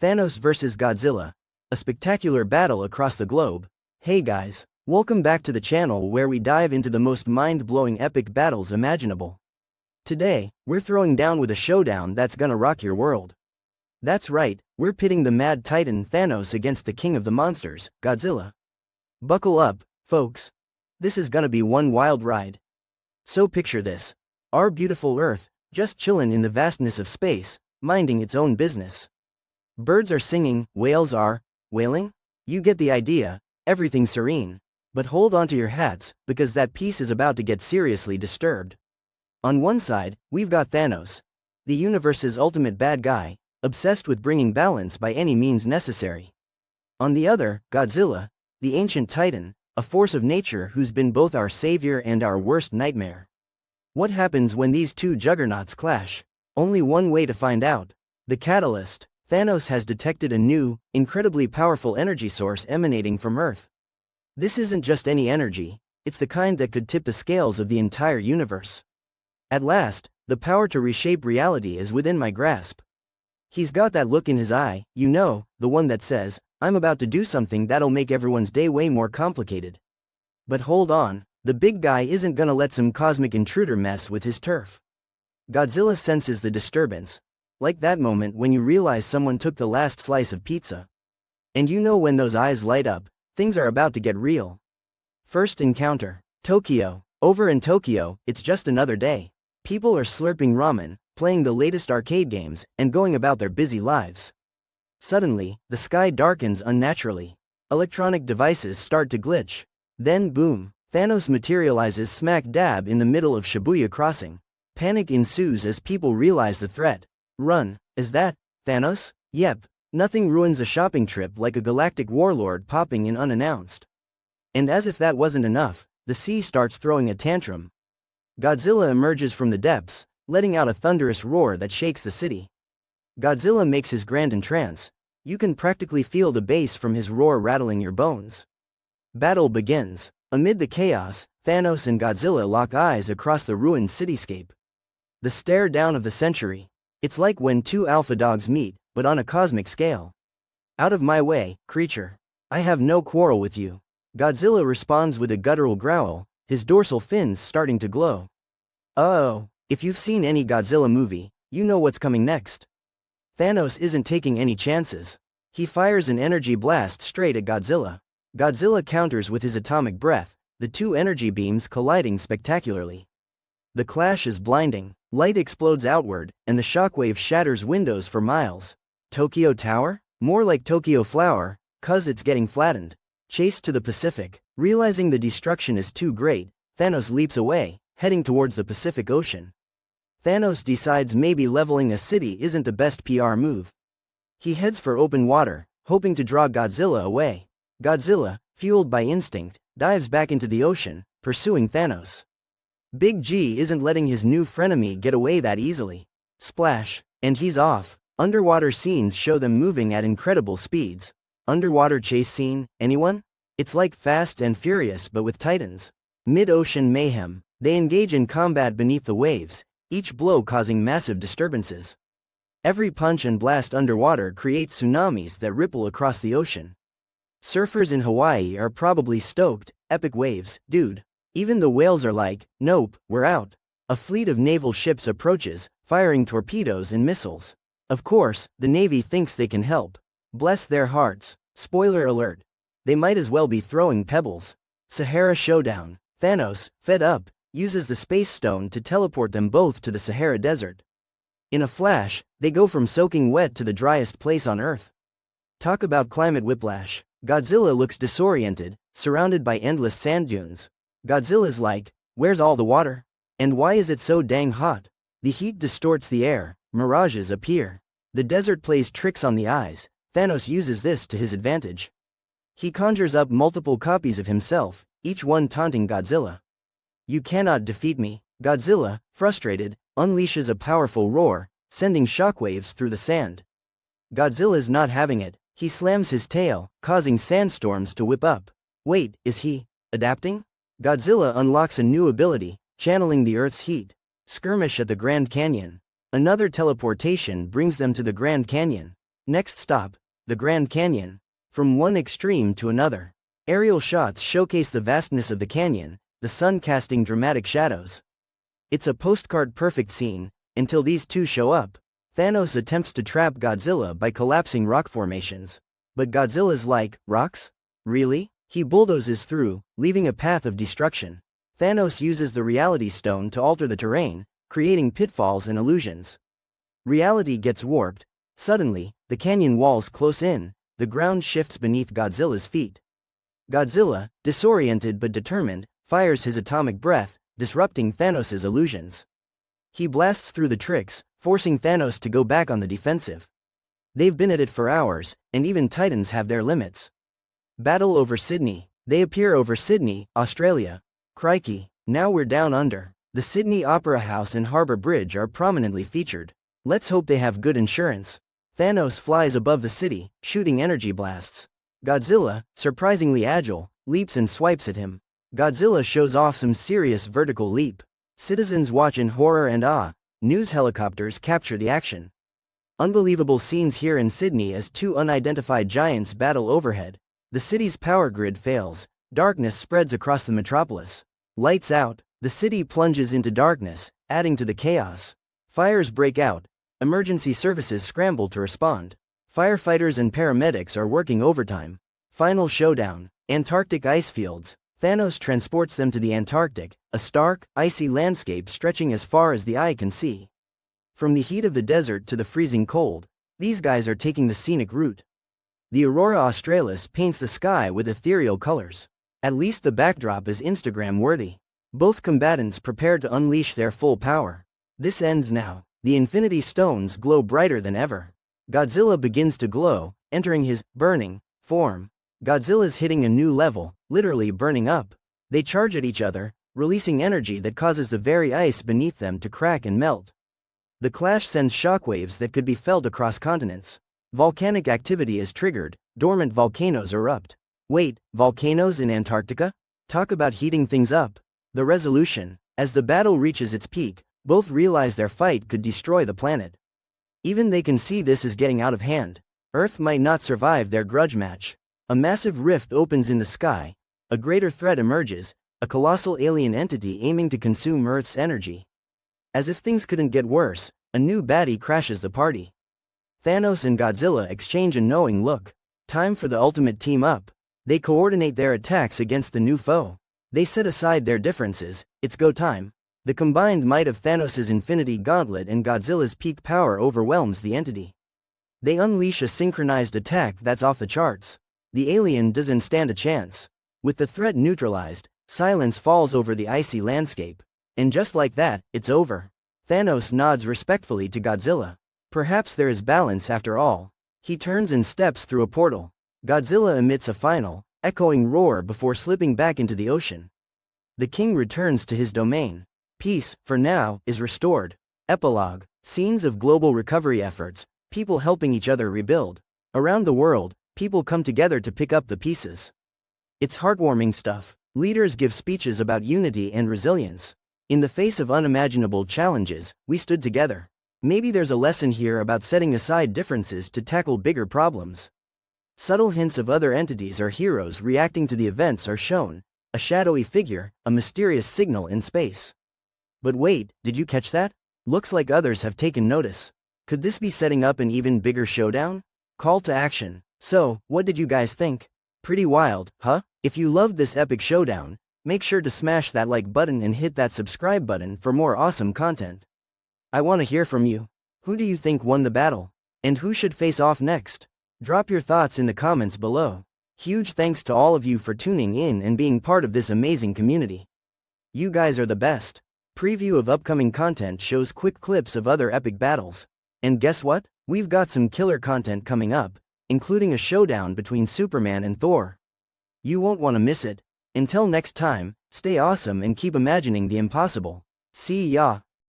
Thanos vs Godzilla. A spectacular battle across the globe. Hey guys, welcome back to the channel where we dive into the most mind-blowing epic battles imaginable. Today, we're throwing down with a showdown that's gonna rock your world. That's right, we're pitting the mad titan Thanos against the king of the monsters, Godzilla. Buckle up, folks. This is gonna be one wild ride. So picture this. Our beautiful Earth, just chillin' in the vastness of space, minding its own business. Birds are singing, whales are wailing? You get the idea, everything's serene. But hold on to your hats, because that piece is about to get seriously disturbed. On one side, we've got Thanos, the universe's ultimate bad guy, obsessed with bringing balance by any means necessary. On the other, Godzilla, the ancient titan, a force of nature who's been both our savior and our worst nightmare. What happens when these two juggernauts clash? Only one way to find out. The catalyst. Thanos has detected a new, incredibly powerful energy source emanating from Earth. This isn't just any energy, it's the kind that could tip the scales of the entire universe. At last, the power to reshape reality is within my grasp. He's got that look in his eye, you know, the one that says, I'm about to do something that'll make everyone's day way more complicated. But hold on, the big guy isn't gonna let some cosmic intruder mess with his turf. Godzilla senses the disturbance. Like that moment when you realize someone took the last slice of pizza. And you know when those eyes light up, things are about to get real. First encounter. Tokyo. Over in Tokyo, it's just another day. People are slurping ramen, playing the latest arcade games, and going about their busy lives. Suddenly, the sky darkens unnaturally. Electronic devices start to glitch. Then boom, Thanos materializes smack dab in the middle of Shibuya Crossing. Panic ensues as people realize the threat. Run. Is that Thanos? Yep. Nothing ruins a shopping trip like a galactic warlord popping in unannounced. And as if that wasn't enough, the sea starts throwing a tantrum. Godzilla emerges from the depths, letting out a thunderous roar that shakes the city. Godzilla makes his grand entrance. You can practically feel the bass from his roar rattling your bones. Battle begins. Amid the chaos, Thanos and Godzilla lock eyes across the ruined cityscape. The stare down of the century. It's like when two alpha dogs meet, but on a cosmic scale. Out of my way, creature. I have no quarrel with you. Godzilla responds with a guttural growl, his dorsal fins starting to glow. Oh, if you've seen any Godzilla movie, you know what's coming next. Thanos isn't taking any chances. He fires an energy blast straight at Godzilla. Godzilla counters with his atomic breath, the two energy beams colliding spectacularly. The clash is blinding. Light explodes outward, and the shockwave shatters windows for miles. Tokyo Tower? More like Tokyo Flower, 'cause it's getting flattened. Chased to the Pacific. Realizing the destruction is too great, Thanos leaps away, heading towards the Pacific Ocean. Thanos decides maybe leveling a city isn't the best PR move. He heads for open water, hoping to draw Godzilla away. Godzilla, fueled by instinct, dives back into the ocean, pursuing Thanos. Big G isn't letting his new frenemy get away that easily. Splash, and he's off. Underwater scenes show them moving at incredible speeds. Underwater chase scene, anyone? It's like Fast and Furious but with titans. Mid-ocean mayhem. They engage in combat beneath the waves, each blow causing massive disturbances. Every punch and blast underwater creates tsunamis that ripple across the ocean. Surfers in Hawaii are probably stoked, epic waves, dude. Even the whales are like, nope, we're out. A fleet of naval ships approaches, firing torpedoes and missiles. Of course, the Navy thinks they can help. Bless their hearts. Spoiler alert. They might as well be throwing pebbles. Sahara Showdown. Thanos, fed up, uses the Space Stone to teleport them both to the Sahara Desert. In a flash, they go from soaking wet to the driest place on Earth. Talk about climate whiplash. Godzilla looks disoriented, surrounded by endless sand dunes. Godzilla's like, where's all the water? And why is it so dang hot? The heat distorts the air, mirages appear. The desert plays tricks on the eyes. Thanos uses this to his advantage. He conjures up multiple copies of himself, each one taunting Godzilla. You cannot defeat me. Godzilla, frustrated, unleashes a powerful roar, sending shockwaves through the sand. Godzilla's not having it. He slams his tail, causing sandstorms to whip up. Wait, is he adapting? Godzilla unlocks a new ability, channeling the Earth's heat. Skirmish at the Grand Canyon. Another teleportation brings them to the Grand Canyon. Next stop, the Grand Canyon. From one extreme to another, aerial shots showcase the vastness of the canyon, the sun casting dramatic shadows. It's a postcard-perfect scene, until these two show up. Thanos attempts to trap Godzilla by collapsing rock formations. But Godzilla's like, rocks? Really? He bulldozes through, leaving a path of destruction. Thanos uses the Reality Stone to alter the terrain, creating pitfalls and illusions. Reality gets warped. Suddenly, the canyon walls close in, the ground shifts beneath Godzilla's feet. Godzilla, disoriented but determined, fires his atomic breath, disrupting Thanos' illusions. He blasts through the tricks, forcing Thanos to go back on the defensive. They've been at it for hours, and even Titans have their limits. Battle over Sydney. They appear over Sydney, Australia. Crikey, now we're down under. The Sydney Opera House and Harbour Bridge are prominently featured. Let's hope they have good insurance. Thanos flies above the city, shooting energy blasts. Godzilla, surprisingly agile, leaps and swipes at him. Godzilla shows off some serious vertical leap. Citizens watch in horror and awe. News helicopters capture the action. Unbelievable scenes here in Sydney as two unidentified giants battle overhead. The city's power grid fails. Darkness spreads across the metropolis. Lights out. The city plunges into darkness, adding to the chaos. Fires break out. Emergency services scramble to respond. Firefighters and paramedics are working overtime. Final showdown. Antarctic ice fields. Thanos transports them to the Antarctic, a stark, icy landscape stretching as far as the eye can see. From the heat of the desert to the freezing cold, these guys are taking the scenic route. The Aurora Australis paints the sky with ethereal colors. At least the backdrop is Instagram-worthy. Both combatants prepare to unleash their full power. This ends now. The Infinity Stones glow brighter than ever. Godzilla begins to glow, entering his burning form. Godzilla's hitting a new level, literally burning up. They charge at each other, releasing energy that causes the very ice beneath them to crack and melt. The clash sends shockwaves that could be felt across continents. Volcanic activity is triggered, dormant volcanoes erupt. Wait, volcanoes in Antarctica? Talk about heating things up. The resolution. As the battle reaches its peak, both realize their fight could destroy the planet. Even they can see this is getting out of hand. Earth might not survive their grudge match. A massive rift opens in the sky. A greater threat emerges, a colossal alien entity aiming to consume Earth's energy. As if things couldn't get worse, a new baddie crashes the party. Thanos and Godzilla exchange a knowing look. Time for the ultimate team-up. They coordinate their attacks against the new foe. They set aside their differences. It's go time. The combined might of Thanos' Infinity Gauntlet and Godzilla's peak power overwhelms the entity. They unleash a synchronized attack that's off the charts. The alien doesn't stand a chance. With the threat neutralized, silence falls over the icy landscape. And just like that, it's over. Thanos nods respectfully to Godzilla. Perhaps there is balance after all. He turns and steps through a portal. Godzilla emits a final, echoing roar before slipping back into the ocean. The king returns to his domain. Peace, for now, is restored. Epilogue. Scenes of global recovery efforts, people helping each other rebuild. Around the world, people come together to pick up the pieces. It's heartwarming stuff. Leaders give speeches about unity and resilience. In the face of unimaginable challenges, we stood together. Maybe there's a lesson here about setting aside differences to tackle bigger problems. Subtle hints of other entities or heroes reacting to the events are shown. A shadowy figure, a mysterious signal in space. But wait, did you catch that? Looks like others have taken notice. Could this be setting up an even bigger showdown? Call to action. So, what did you guys think? Pretty wild, huh? If you loved this epic showdown, make sure to smash that like button and hit that subscribe button for more awesome content. I want to hear from you. Who do you think won the battle? And who should face off next? Drop your thoughts in the comments below. Huge thanks to all of you for tuning in and being part of this amazing community. You guys are the best. Preview of upcoming content shows quick clips of other epic battles. And guess what? We've got some killer content coming up, including a showdown between Superman and Thor. You won't want to miss it. Until next time, stay awesome and keep imagining the impossible. See ya.